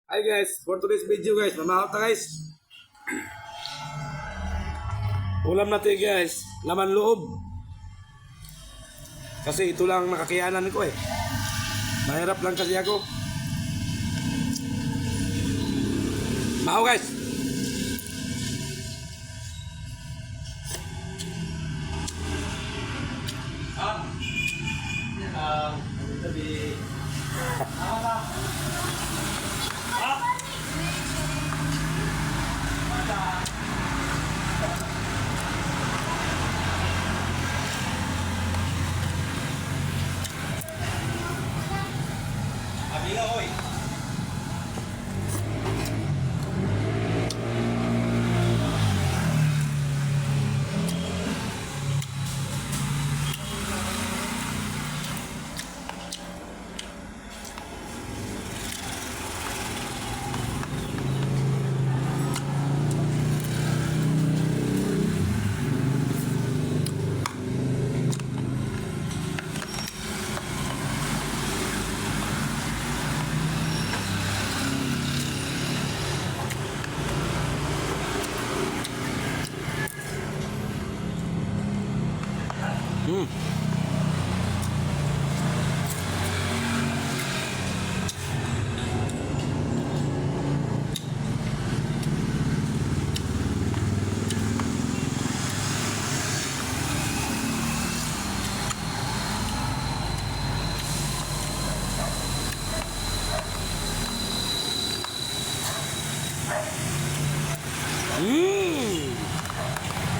Hi guys, for today's video guys, mamahal ta guys. Ulam natin guys, laman loob. Kasi ito lang nakakayanan ko eh. Mahirap lang kasi ako. Mahaw guys. Amiga hoy.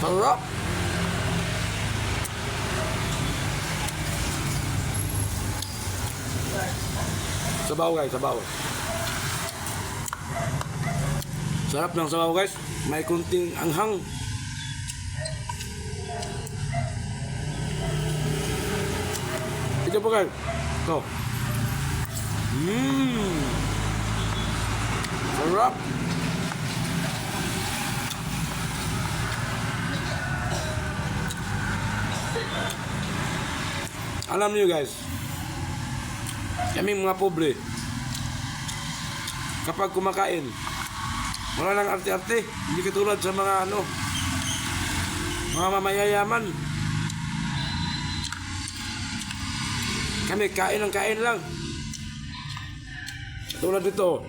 Sarap. Sabaw guys, sabaw. Sarap ng sabaw guys. May kunting anghang. Ito po guys. Ito. Sarap. Alam niyo guys, kaming mga pobre, kapag kumakain, wala nang arte-arte, hindi katulad sa mga mga mamayayaman. Kami kain ng kain lang. Tulad dito.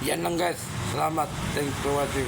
Yan lang guys. Salamat. Thanks for watching.